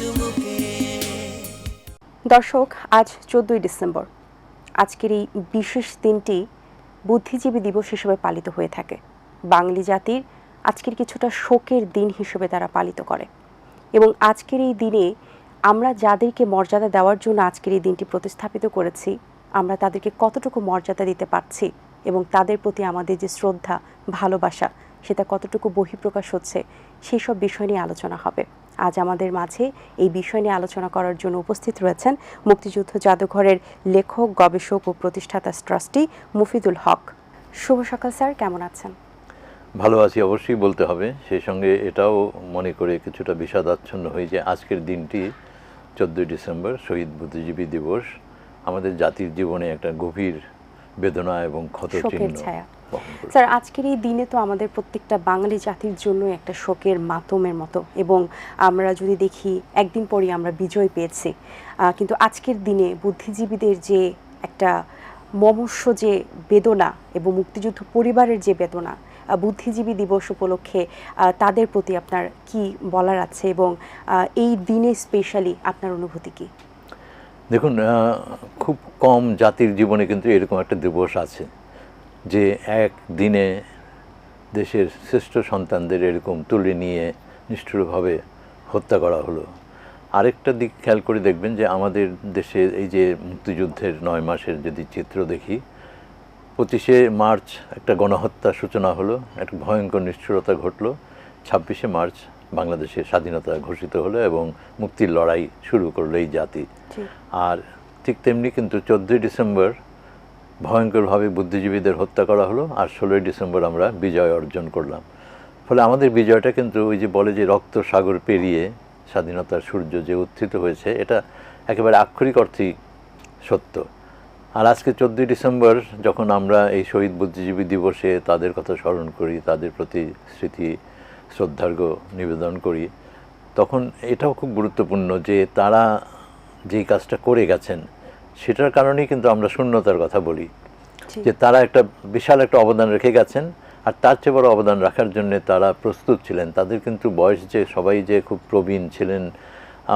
চুমুকে। দর্শক, আজ 14ই ডিসেম্বর। আজকের এই বিশেষ দিনটি বুদ্ধিজীবী দিবস হিসেবে পালিত হয়ে থাকে। বাঙালি জাতির আজকের কিছুটা শোকের দিন হিসেবে তারা পালিত করে এবং আজকের এই দিনে আমরা যাদেরকে মর্যাদা দেওয়ার জন্য আজকের এই দিনটি প্রতিস্থাপিত করেছি, আমরা তাদেরকে কতটুকু মর্যাদা দিতে পারছি এবং তাদের প্রতি আমাদের যে শ্রদ্ধা, ভালোবাসা, সেটা কতটুকু বহিঃপ্রকাশ হচ্ছে, সেই সব বিষয় নিয়ে আলোচনা হবে। আজ আমাদের মাঝে এই বিষয় নিয়ে আলোচনা করার জন্য উপস্থিত রয়েছেন মুক্তিযুদ্ধ জাদুঘরের লেখক, গবেষক ও প্রতিষ্ঠাতা ট্রাস্টি মুফিদুল হক। শুভ সকাল স্যার, কেমন আছেন? ভালো আছি, অবশ্যই বলতে হবে। সেই সঙ্গে এটাও মনে করে কিছুটা বিষাদাচ্ছন্ন হই যে আজকের দিনটি 14ই ডিসেম্বর, শহীদ বুদ্ধিজীবী দিবস, আমাদের জাতির জীবনে একটা গভীর বেদনা এবং ক্ষতচিহ্ন ছায়া। বহন করে। স্যার, আজকের এই দিনে তো আমাদের প্রত্যেকটা বাঙালি জাতির জন্য একটা শোকের মাতমের মতো, এবং আমরা যদি দেখি একদিন পরই আমরা বিজয় পেয়েছি, কিন্তু আজকের দিনে বুদ্ধিজীবীদের যে একটা মমস্য যে বেদনা এবং মুক্তিযুদ্ধ পরিবারের যে বেদনা, বুদ্ধিজীবী দিবস উপলক্ষে তাদের প্রতি আপনার কি বলার আছে এবং এই দিনে স্পেশালি আপনার অনুভূতি কি? দেখুন, খুব কম জাতির জীবনে কিন্তু এরকম একটা দিবস আছে যে এক দিনে দেশের শ্রেষ্ঠ সন্তানদের এরকম তুলে নিয়ে নিষ্ঠুরভাবে হত্যা করা হলো। আরেকটা দিক খেয়াল করে দেখবেন যে আমাদের দেশে এই যে মুক্তিযুদ্ধের 9 মাসের যদি চিত্র দেখি, 25শে মার্চ একটা গণহত্যার সূচনা হলো, একটা ভয়ঙ্কর নিষ্ঠুরতা ঘটলো। 26শে মার্চ বাংলাদেশের স্বাধীনতা ঘোষিত হলো এবং মুক্তির লড়াই শুরু করলো এই জাতি। আর ঠিক তেমনি কিন্তু 14ই ডিসেম্বর ভয়ঙ্করভাবে বুদ্ধিজীবীদের হত্যা করা হলো, আর 16ই ডিসেম্বর আমরা বিজয় অর্জন করলাম। ফলে আমাদের বিজয়টা কিন্তু ওই যে বলে যে রক্ত সাগর পেরিয়ে স্বাধীনতার সূর্য যে উত্থিত হয়েছে, এটা একেবারে আক্ষরিক অর্থেই সত্য। আর আজকে 14ই ডিসেম্বর যখন আমরা এই শহীদ বুদ্ধিজীবী দিবসে তাদের কথা স্মরণ করি, তাদের প্রতি স্মৃতি শ্রদ্ধার্ঘ্য নিবেদন করি, তখন এটাও খুব গুরুত্বপূর্ণ যে তারা যেই কাজটা করে গেছেন সেটার কারণেই কিন্তু আমরা শূন্যতার কথা বলি, যে তারা একটা বিশাল একটা অবদান রেখে গেছেন, আর তার চেয়ে বড় অবদান রাখার জন্য তারা প্রস্তুত ছিলেন। তাদের কিন্তু বয়স যে সবাই যে খুব প্রবীণ ছিলেন,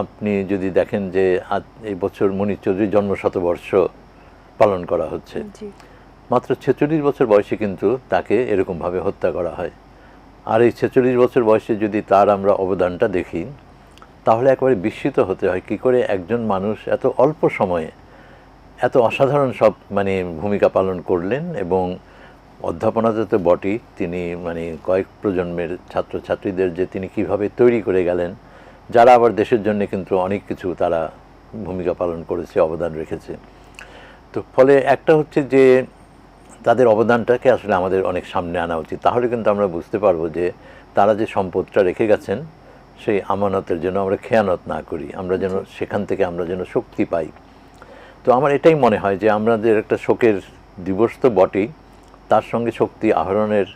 আপনি যদি দেখেন যে এই বছর মনির চৌধুরীর জন্মশতবর্ষ পালন করা হচ্ছে, মাত্র 46 বছর বয়সে কিন্তু তাকে এরকমভাবে হত্যা করা হয়। আর এই 46 বছর বয়সে যদি তার আমরা অবদানটা দেখি, তাহলে একেবারে বিস্মিত হতে হয় কী করে একজন মানুষ এত অল্প সময়ে এত অসাধারণ সব ভূমিকা পালন করলেন। এবং অধ্যাপনাতে তো বটেই, তিনি কয়েক প্রজন্মের ছাত্রছাত্রীদের যে তিনি কিভাবে তৈরি করে গেলেন, যারা আবার দেশের জন্য কিন্তু অনেক কিছু তারা ভূমিকা পালন করেছে, অবদান রেখেছে। তো ফলে একটা হচ্ছে যে তাদের অবদানটাকে আসলে আমাদের অনেক সামনে আনা উচিত, তাহলে কিন্তু আমরা বুঝতে পারবো যে তারা যে সম্পদটা রেখে গেছেন সেই আমানতের জন্য আমরা খেয়ানত না করি, আমরা যেন সেখান থেকে আমরা যেন শক্তি পাই। তো আমার এটাই মনে হয় যে আমাদের একটা শোকের দিবস তো বটেই, তার সঙ্গে শক্তি আহরণের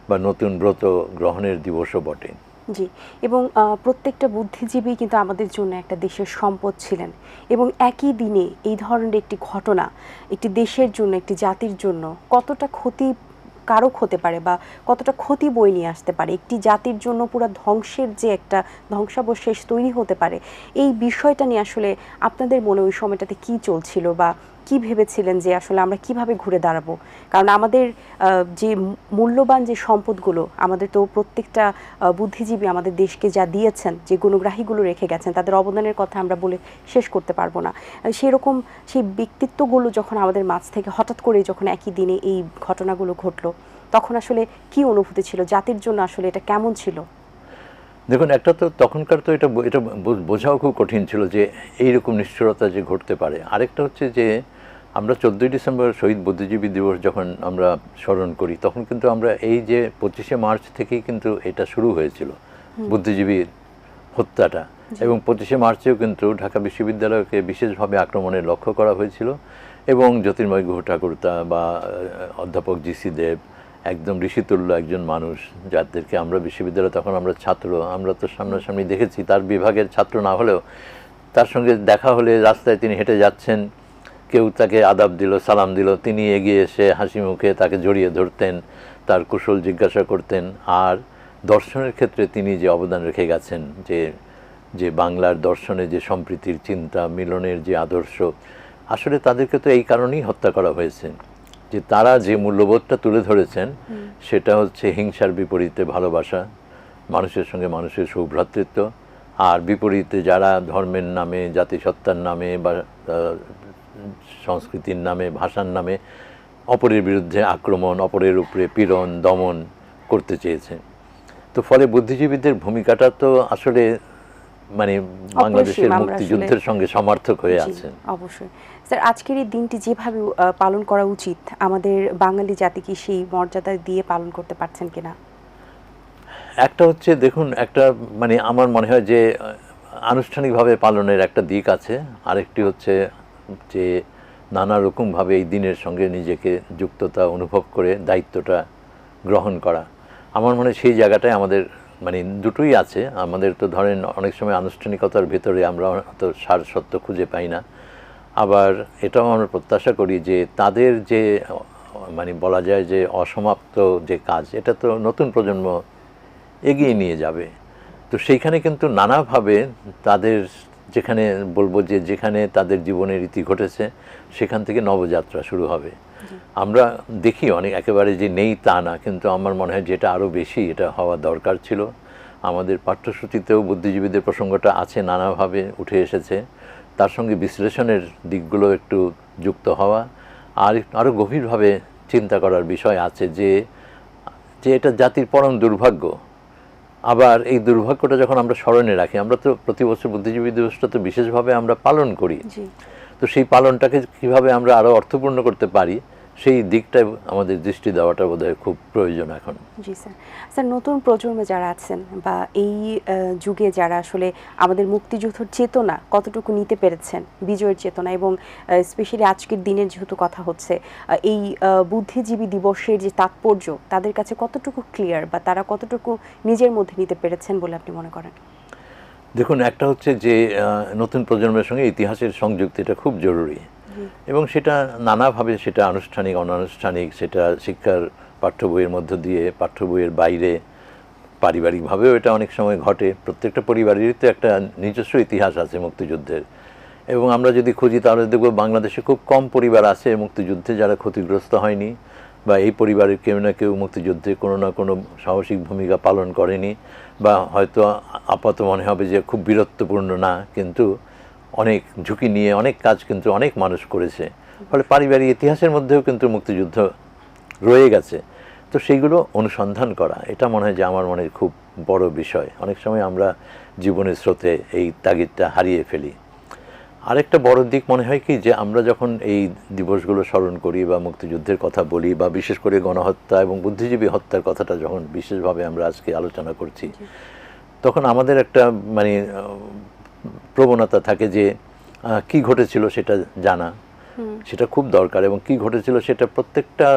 বা নতুন ব্রত গ্রহণের দিবসও বটে। জি, এবং প্রত্যেকটা বুদ্ধিজীবী কিন্তু আমাদের জন্য একটা দেশের সম্পদ ছিলেন, এবং একই দিনে এই ধরনের একটি ঘটনা একটি দেশের জন্য, একটি জাতির জন্য কতটা ক্ষতি কারক হতে পারে বা কতটা ক্ষতি বয়ে নিয়ে আসতে পারে, একটি জাতির জন্য পুরো ধ্বংসের যে একটা ধ্বংসাবশেষ তৈরি হতে পারে, এই বিষয়টা নিয়ে আসলে আপনাদের মনে ওই সময়টাতে কি চলছিল বা কি ভেবেছিলেন যে আসলে আমরা কিভাবে ঘুরে দাঁড়াবো? কারণ আমাদের যে মূল্যবান যে সম্পদগুলো, আমাদের তো প্রত্যেকটা বুদ্ধিজীবী আমাদের দেশকে যা দিয়েছেন, যে গুণগ্রাহীগুলো রেখে গেছেন, তাদের অবদানের কথা আমরা বলে শেষ করতে পারবো না। সেরকম সেই ব্যক্তিত্বগুলো যখন আমাদের মাঝ থেকে হঠাৎ করে যখন একই দিনে এই ঘটনাগুলো ঘটলো, তখন আসলে কি অনুভূতি ছিল, জাতির জন্য আসলে এটা কেমন ছিল? দেখুন, একটা তো তখনকার তো এটা বোঝাও খুব কঠিন ছিল যে এইরকম নিষ্ঠুরতা যে ঘটতে পারে। আরেকটা হচ্ছে যে আমরা 14ই ডিসেম্বর শহীদ বুদ্ধিজীবী দিবস যখন আমরা স্মরণ করি, তখন কিন্তু আমরা এই যে 25শে মার্চ থেকেই কিন্তু এটা শুরু হয়েছিল বুদ্ধিজীবীর হত্যাটা, এবং 25শে মার্চেও কিন্তু ঢাকা বিশ্ববিদ্যালয়কে বিশেষভাবে আক্রমণের লক্ষ্য করা হয়েছিল, এবং জ্যোতির্ময় গুহ ঠাকুরতা বা অধ্যাপক জি.সি. দেব একদম ঋষিতুল্য একজন মানুষ, যাদেরকে আমরা বিশ্ববিদ্যালয়ে তখন আমরা ছাত্র, আমরা তো সামনাসামনি দেখেছি, তার বিভাগের ছাত্র না হলেও তার সঙ্গে দেখা হলে রাস্তায় তিনি হেঁটে যাচ্ছেন, কেউ তাকে আদাব দিল, সালাম দিল, তিনি এগিয়ে এসে হাসি মুখে তাকে জড়িয়ে ধরতেন, তার কুশল জিজ্ঞাসা করতেন। আর দর্শনের ক্ষেত্রে তিনি যে অবদান রেখে গেছেন, যে যে বাংলার দর্শনে যে সম্প্রীতির চিন্তা, মিলনের যে আদর্শ, আসলে তাদেরকে তো এই কারণেই হত্যা করা হয়েছে যে তারা যে মূল্যবোধটা তুলে ধরেছেন সেটা হচ্ছে হিংসার বিপরীতে ভালোবাসা, মানুষের সঙ্গে মানুষের সৌভ্রাতৃত্ব, আর বিপরীতে যারা ধর্মের নামে, জাতিসত্তার নামে বা সংস্কৃতির নামে, ভাষার নামে অপরের বিরুদ্ধে আক্রমণ, অপরের উপরে পীড়ন, দমন করতে চেয়েছে। তো ফলে বুদ্ধিজীবীদের ভূমিকাটা তো আসলে মানে বাংলাদেশের মুক্তিযুদ্ধের সঙ্গে সমার্থক হয়ে আছে। অবশ্যই স্যার, আজকের এই দিনটি যেভাবে পালন করা উচিত, আমাদের বাঙালি জাতি কি সেই মর্যাদা দিয়ে পালন করতে পারছেন কিনা? একটা হচ্ছে দেখুন, একটা মানে আমার মনে হয় যে আনুষ্ঠানিকভাবে পালনের একটা দিক আছে, আরেকটি হচ্ছে যে নানা রকমভাবে এই দিনের সঙ্গে নিজেকে যুক্ততা অনুভব করে দায়িত্বটা গ্রহণ করা। আমার মনে হয় সেই জায়গাটায় আমাদের মানে দুটোই আছে। আমাদের তো ধরেন অনেক সময় আনুষ্ঠানিকতার ভেতরে আমরা তো সার সত্য খুঁজে পাই না, আবার এটাও আমরা প্রত্যাশা করি যে তাদের যে মানে বলা যায় যে অসমাপ্ত যে কাজ, এটা তো নতুন প্রজন্ম এগিয়ে নিয়ে যাবে। তো সেইখানে কিন্তু নানাভাবে তাদের যেখানে বলবো যে যেখানে তাদের জীবনের রীতি ঘটেছে সেখান থেকে নবযাত্রা শুরু হবে। আমরা দেখি অনেক একেবারে যে নেই তা না, কিন্তু আমার মনে হয় যেটা আরও বেশি এটা হওয়া দরকার ছিল। আমাদের পাঠ্যসূচিতেও বুদ্ধিজীবীদের প্রসঙ্গটা আছে, নানাভাবে উঠে এসেছে, তার সঙ্গে বিশ্লেষণের দিকগুলো একটু যুক্ত হওয়া, আর আরও গভীরভাবে চিন্তা করার বিষয় আছে যে এটা জাতির পরম দুর্ভাগ্য। আবার এই দুর্ভাগ্যটা যখন আমরা স্মরণে রাখি, আমরা তো প্রতি বছর বুদ্ধিজীবী দিবসটা তো বিশেষভাবে আমরা পালন করি, তো সেই পালনটাকে কীভাবে আমরা আরও অর্থপূর্ণ করতে পারি সেই দিকটায় আমাদের দৃষ্টি দেওয়াটা বোধহয় খুব প্রয়োজন এখন। জি স্যার। স্যার, নতুন প্রজন্মে যারা আছেন বা এই যুগে যারা আসলে আমাদের মুক্তিযুদ্ধের চেতনা কতটুকু নিতে পেরেছেন, বিজয়ের চেতনা, এবং স্পেশালি আজকের দিনের যেহেতু কথা হচ্ছে, এই বুদ্ধিজীবী দিবসের যে তাৎপর্য তাদের কাছে কতটুকু ক্লিয়ার বা তারা কতটুকু নিজের মধ্যে নিতে পেরেছেন বলে আপনি মনে করেন? দেখুন, একটা হচ্ছে যে নতুন প্রজন্মের সঙ্গে ইতিহাসের সংযুক্তিটা খুব জরুরি, এবং সেটা নানাভাবে, সেটা আনুষ্ঠানিক, অনানুষ্ঠানিক, সেটা শিক্ষার পাঠ্য বইয়ের মধ্য দিয়ে, পাঠ্য বইয়ের বাইরে, পারিবারিকভাবেও এটা অনেক সময় ঘটে। প্রত্যেকটা পরিবারেরই তো একটা নিজস্ব ইতিহাস আছে মুক্তিযুদ্ধের, এবং আমরা যদি খুঁজি তাহলে দেখব বাংলাদেশে খুব কম পরিবার আছে মুক্তিযুদ্ধে যারা ক্ষতিগ্রস্ত হয়নি, বা এই পরিবারের কেউ না কেউ মুক্তিযুদ্ধে কোনো না কোনো সাহসিক ভূমিকা পালন করেনি, বা হয়তো আপাত মনে হবে যে খুব বীরত্বপূর্ণ না, কিন্তু অনেক ঝুঁকি নিয়ে অনেক কাজ কিন্তু অনেক মানুষ করেছে। ফলে পারিবারিক ইতিহাসের মধ্যেও কিন্তু মুক্তিযুদ্ধ রয়ে গেছে। তো সেইগুলো অনুসন্ধান করা, এটা মনে হয় যে আমার মনে খুব বড় বিষয়। অনেক সময় আমরা জীবনের স্রোতে এই তাগিদটা হারিয়ে ফেলি। আরেকটা বড় দিক মনে হয় কি, যে আমরা যখন এই দিবসগুলো স্মরণ করি বা মুক্তিযুদ্ধের কথা বলি, বা বিশেষ করে গণহত্যা এবং বুদ্ধিজীবী হত্যার কথাটা যখন বিশেষভাবে আমরা আজকে আলোচনা করছি, তখন আমাদের একটা মানে প্রবণতা থাকে যে কি ঘটেছিল সেটা জানা, সেটা খুব দরকার, এবং কি ঘটেছিল সেটা প্রত্যেকটা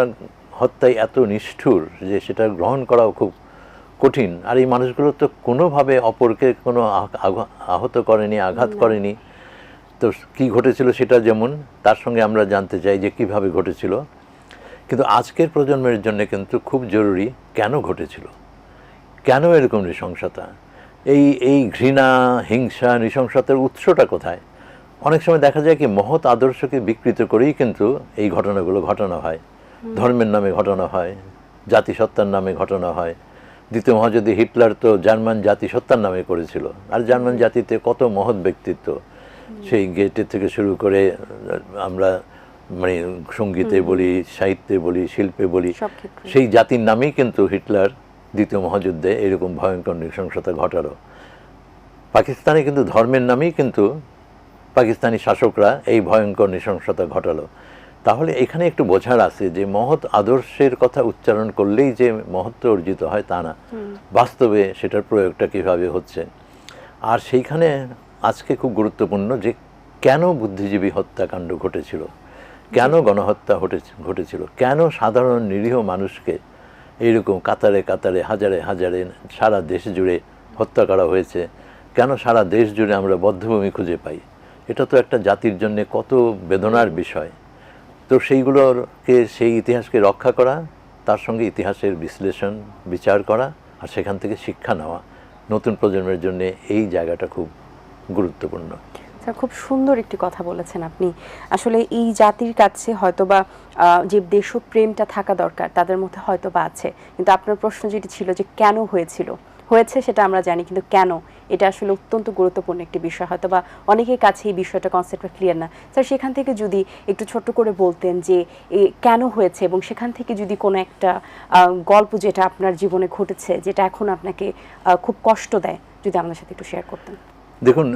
হত্যাই এত নিষ্ঠুর যে সেটা গ্রহণ করাও খুব কঠিন। আর এই মানুষগুলো তো কোনোভাবে অপরকে কোনো আহত করেনি, আঘাত করেনি। তো কী ঘটেছিল সেটা যেমন, তার সঙ্গে আমরা জানতে চাই যে কিভাবে ঘটেছিল। কিন্তু আজকের প্রজন্মের জন্য কিন্তু খুব জরুরি কেন ঘটেছিল, কেন এরকম নৃশংসতা, এই ঘৃণা, হিংসা, নৃশংসতার উৎসটা কোথায়। অনেক সময় দেখা যায় কি মহৎ আদর্শকে বিকৃত করেই কিন্তু এই ঘটনাগুলো ঘটানো হয়। ধর্মের নামে ঘটানো হয়, জাতিসত্তার নামে ঘটানো হয়। দ্বিতীয় মহাযুদ্ধে হিটলার তো জার্মান জাতিসত্তার নামে করেছিল, আর জার্মান জাতিতে কত মহৎ ব্যক্তিত্ব, সেই গেটের থেকে শুরু করে আমরা মানে সঙ্গীতে বলি, সাহিত্যে বলি, শিল্পে বলি, সেই জাতির নামেই কিন্তু হিটলার দ্বিতীয় মহাযুদ্ধে এরকম ভয়ঙ্কর নৃশংসতা ঘটালো। পাকিস্তানে কিন্তু ধর্মের নামেই কিন্তু পাকিস্তানি শাসকরা এই ভয়ঙ্কর নৃশংসতা ঘটালো। তাহলে এখানে একটু বোঝার আছে যে মহৎ আদর্শের কথা উচ্চারণ করলেই যে মহত্ব অর্জিত হয় তা না, বাস্তবে সেটার প্রয়োগটা কীভাবে হচ্ছে। আর সেইখানে আজকে খুব গুরুত্বপূর্ণ যে কেন বুদ্ধিজীবী হত্যাকাণ্ড ঘটেছিল, কেন গণহত্যা ঘটেছিল, কেন সাধারণ নিরীহ মানুষকে এইরকম কাতারে কাতারে, হাজারে হাজারে সারা দেশ জুড়ে হত্যা করা হয়েছে, কেন সারা দেশ জুড়ে আমরা বধ্যভূমি খুঁজে পাই। এটা তো একটা জাতির জন্য কত বেদনার বিষয়। তো সেইগুলোকে, সেই ইতিহাসকে রক্ষা করা, তার সঙ্গে ইতিহাসের বিশ্লেষণ, বিচার করা, আর সেখান থেকে শিক্ষা নেওয়া নতুন প্রজন্মের জন্য এই জায়গাটা খুব গুরুত্বপূর্ণ। স্যার, খুব সুন্দর একটি কথা বলেছেন আপনি। আসলে এই জাতির কাছে হয়তোবা যে দেশপ্রেমটা থাকা দরকার তাদের মধ্যে হয়তোবা আছে, কিন্তু আপনার প্রশ্ন যেটি ছিল যে কেন হয়েছিল, হয়েছে সেটা আমরা জানি, কিন্তু কেন, এটা আসলে অত্যন্ত গুরুত্বপূর্ণ একটি বিষয়। হয়তোবা অনেকের কাছে এই বিষয়টা, কনসেপ্টটা ক্লিয়ার না। স্যার, সেখান থেকে যদি একটু ছোট্ট করে বলতেন যে কেন হয়েছে, এবং সেখান থেকে যদি কোনো একটা গল্প যেটা আপনার জীবনে ঘটেছে, যেটা এখন আপনাকে খুব কষ্ট দেয়, যদি আপনার সাথে একটু শেয়ার করতেন। দেখুন,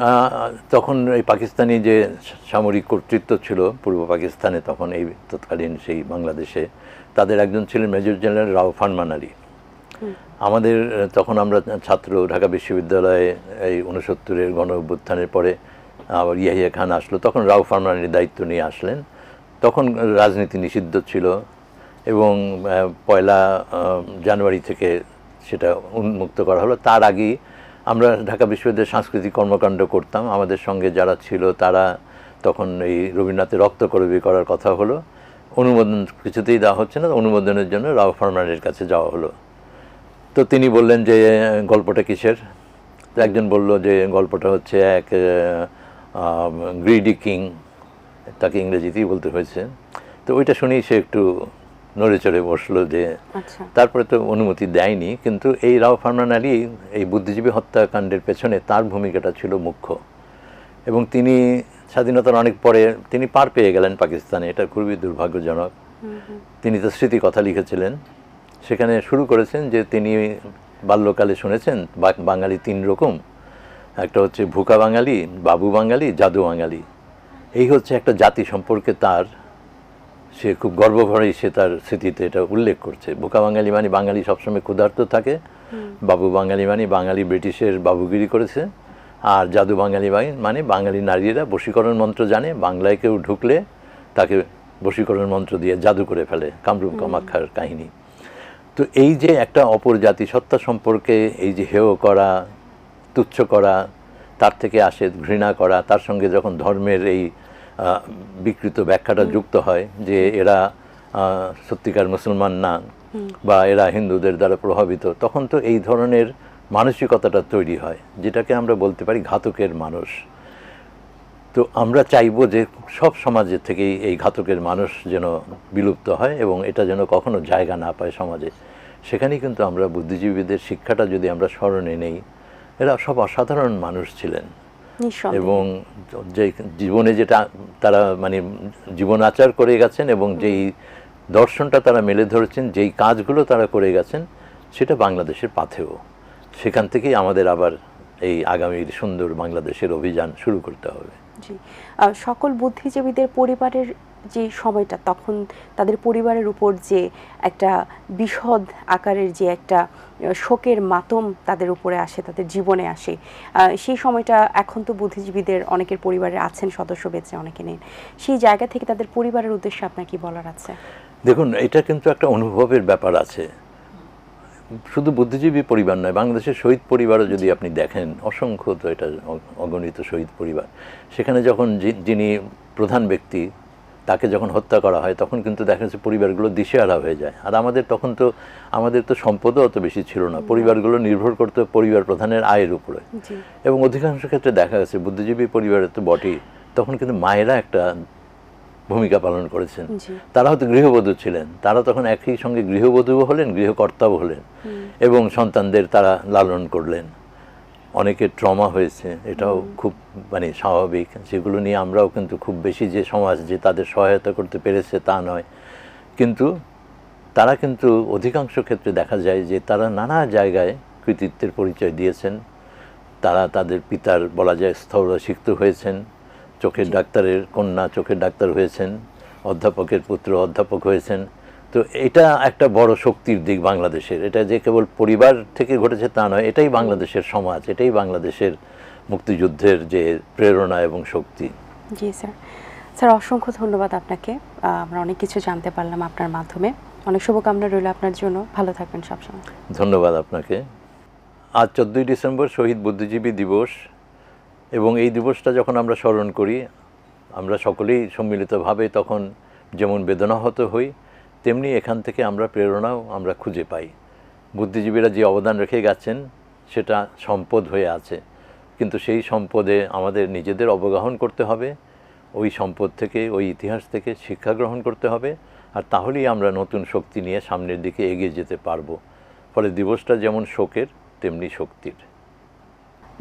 তখন এই পাকিস্তানি যে সামরিক কর্তৃত্ব ছিল পূর্ব পাকিস্তানে, তখন এই তৎকালীন সেই বাংলাদেশে, তাদের একজন ছিলেন মেজর জেনারেল রাও ফারমান আলী। আমাদের তখন আমরা ছাত্র, ঢাকা বিশ্ববিদ্যালয়ে এই 69-এর গণ অভ্যুত্থানের পরে আবার ইয়াহিয়া খান আসলো, তখন রাও ফারমান আলীর দায়িত্ব নিয়ে আসলেন। তখন রাজনীতি নিষিদ্ধ ছিল এবং 1 জানুয়ারি থেকে সেটা উন্মুক্ত করা হলো। তার আগেই আমরা ঢাকা বিশ্ববিদ্যালয়ের সাংস্কৃতিক কর্মকাণ্ড করতাম। আমাদের সঙ্গে যারা ছিল তারা তখন এই রবীন্দ্রনাথের রক্তকরবী করার কথা হলো, অনুমোদন কিছুতেই দেওয়া হচ্ছে না, অনুমোদনের জন্য রাও ফারমানের কাছে যাওয়া হলো। তো তিনি বললেন যে গল্পটা কিসের? তো একজন বলল যে গল্পটা হচ্ছে এক গ্রিডি কিং, তাকে ইংরেজিতেই বলতে হয়েছে। তো ওইটা শুনেই সে একটু নড়ে চড়ে বসলো যে, তারপরে তো অনুমতি দেয়নি। কিন্তু এই রাও ফারমান আলী এই বুদ্ধিজীবী হত্যাকাণ্ডের পেছনে তার ভূমিকাটা ছিল মুখ্য, এবং তিনি স্বাধীনতার অনেক পরে তিনি পার পেয়ে গেলেন পাকিস্তানে, এটা খুবই দুর্ভাগ্যজনক। তিনি তো স্মৃতি কথা লিখেছিলেন, সেখানে শুরু করেছেন যে তিনি বাল্যকালে শুনেছেন বাঙালি 3 রকম, একটা হচ্ছে ভুকা বাঙালি, বাবু বাঙালি, জাদু বাঙালি। এই হচ্ছে একটা জাতি সম্পর্কে তার, সে খুব গর্বভরেই সে তার স্মৃতিতে এটা উল্লেখ করছে। ভুকা বাঙালি মানে বাঙালি সবসময় ক্ষুধার্ত থাকে, বাবু বাঙালি মানে বাঙালি ব্রিটিশের বাবুগিরি করেছে, আর জাদু বাঙালি মানে বাঙালি নারীরা বশীকরণ মন্ত্র জানে, বাংলায় কেউ ঢুকলে তাকে বশীকরণ মন্ত্র দিয়ে জাদু করে ফেলে, কামরূপ কামাখ্যার কাহিনী। তো এই যে একটা অপর জাতিসত্তা সম্পর্কে এই যে হেয় করা, তুচ্ছ করা, তার থেকে আসে ঘৃণা করা, তার সঙ্গে যখন ধর্মের এই বিকৃত ব্যাখ্যাটা যুক্ত হয় যে এরা সত্যিকার মুসলমান না বা এরা হিন্দুদের দ্বারা প্রভাবিত, তখন তো এই ধরনের মানসিকতাটা তৈরি হয়, যেটাকে আমরা বলতে পারি ঘাতকের মানুষ। তো আমরা চাইবো যে সব সমাজের থেকেই এই ঘাতকের মানুষ যেন বিলুপ্ত হয় এবং এটা যেন কখনো জায়গা না পায় সমাজে। সেখানেই কিন্তু আমরা বুদ্ধিজীবীদের শিক্ষাটা যদি আমরা স্মরণে নেই, এরা সব অসাধারণ মানুষ ছিলেন, এবং যে জীবনে যেটা তারা মানে জীবন আচার করে গেছেন এবং যেই দর্শনটা তারা মেলে ধরেছেন, যেই কাজগুলো তারা করে গেছেন, সেটা বাংলাদেশের পাথেয়। সেখান থেকেই আমাদের আবার এই আগামীর সুন্দর বাংলাদেশের অভিযান শুরু করতে হবে। জি, সকল বুদ্ধিজীবীদের পরিবারের যে সময়টা, তখন তাদের পরিবারের উপর যে একটা বিশদ আকারের যে একটা শোকের মাতম তাদের উপরে আসে, তাদের জীবনে আসে, সেই সময়টা এখন তো বুদ্ধিজীবীদের অনেকের পরিবারে আছেন সদস্য, বেঁচে অনেকে নেই। সেই জায়গা থেকে তাদের পরিবারের উদ্দেশ্যে আপনার কি বলার আছে? দেখুন, এটা কিন্তু একটা অনুভবের ব্যাপার আছে। শুধু বুদ্ধিজীবী পরিবার নয়, বাংলাদেশের শহীদ পরিবারও যদি আপনি দেখেন, অসংখ্য, তো এটা অগণিত শহীদ পরিবার। সেখানে যখন যিনি প্রধান ব্যক্তি তাকে যখন হত্যা করা হয়, তখন কিন্তু দেখা যাচ্ছে পরিবারগুলো দিশেহারা হয়ে যায়। আর আমাদের তো সম্পদও অত বেশি ছিল না, পরিবারগুলো নির্ভর করতে পরিবার প্রধানের আয়ের উপরে, এবং অধিকাংশ ক্ষেত্রে দেখা গেছে বুদ্ধিজীবী পরিবারের তো বটেই, তখন কিন্তু মায়েরা একটা ভূমিকা পালন করেছেন। তারা হয়তো গৃহবধূ ছিলেন, তারা তখন একই সঙ্গে গৃহবধূও হলেন, গৃহকর্তাও হলেন, এবং সন্তানদের তারা লালন করলেন। অনেকের ট্রমা হয়েছে, এটাও খুব মানে স্বাভাবিক। সেগুলো নিয়ে আমরাও কিন্তু খুব বেশি যে সমাজ যে তাদের সহায়তা করতে পেরেছে তা নয়, কিন্তু তারা কিন্তু অধিকাংশ ক্ষেত্রে দেখা যায় যে তারা নানা জায়গায় কৃতিত্বের পরিচয় দিয়েছেন। তারা তাদের পিতার বলা যায় স্থৌরশিক্ত হয়েছেন, চোখের ডাক্তারের কন্যা চোখের ডাক্তার হয়েছেন, অধ্যাপকের পুত্র অধ্যাপক হয়েছেন। তো এটা একটা বড় শক্তির দিক বাংলাদেশের। এটা যে কেবল পরিবার থেকে ঘটেছে তা নয়, এটাই বাংলাদেশের সমাজ, এটাই বাংলাদেশের মুক্তিযুদ্ধের যে প্রেরণা এবং শক্তি। জি স্যার, স্যার অসংখ্য ধন্যবাদ আপনাকে। আমরা অনেক কিছু জানতে পারলাম আপনার মাধ্যমে। অনেক শুভকামনা রইল আপনার জন্য, ভালো থাকবেন সবসময়। ধন্যবাদ আপনাকে। আজ 14ই ডিসেম্বর শহীদ বুদ্ধিজীবী দিবস, এবং এই দিবসটা যখন আমরা স্মরণ করি, আমরা সকলেই সম্মিলিতভাবে তখন যেমন বেদনাহত হই, তেমনি এখান থেকে আমরা প্রেরণাও আমরা খুঁজে পাই। বুদ্ধিজীবীরা যে অবদান রেখে গেছেন সেটা সম্পদ হয়ে আছে, কিন্তু সেই সম্পদে আমাদের নিজেদের অবগাহন করতে হবে, ওই সম্পদ থেকে, ওই ইতিহাস থেকে শিক্ষা গ্রহণ করতে হবে, আর তাহলেই আমরা নতুন শক্তি নিয়ে সামনের দিকে এগিয়ে যেতে পারবো। ফলে দিবসটা যেমন শোকের তেমনি শক্তির।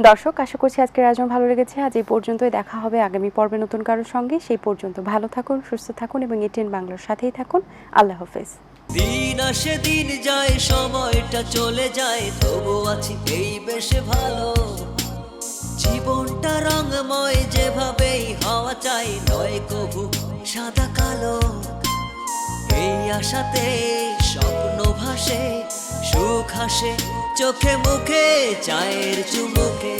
দর্শক, আশা করছি আজকের আয়োজন ভালো লেগেছে। আজ এই পর্যন্তই, দেখা হবে আগামী পর্বে নতুন কারোর সঙ্গে। সেই পর্যন্ত ভালো থাকুন, সুস্থ থাকুন এবং এটিএন বাংলার সাথেই থাকুন। আল্লাহ হাফেজ। দিন আসে দিন যায়, সময়টা চলে যায়, তবু আছি এই বেশ ভালো। জীবনটা রঙময়, যেভাবেই হওয়া চাই, নয় কভু সাদা কালো। এই আশাতে স্বপ্ন ভাসে, সুখ হাসে চোখে মুখে, চায়ের চুমুকে।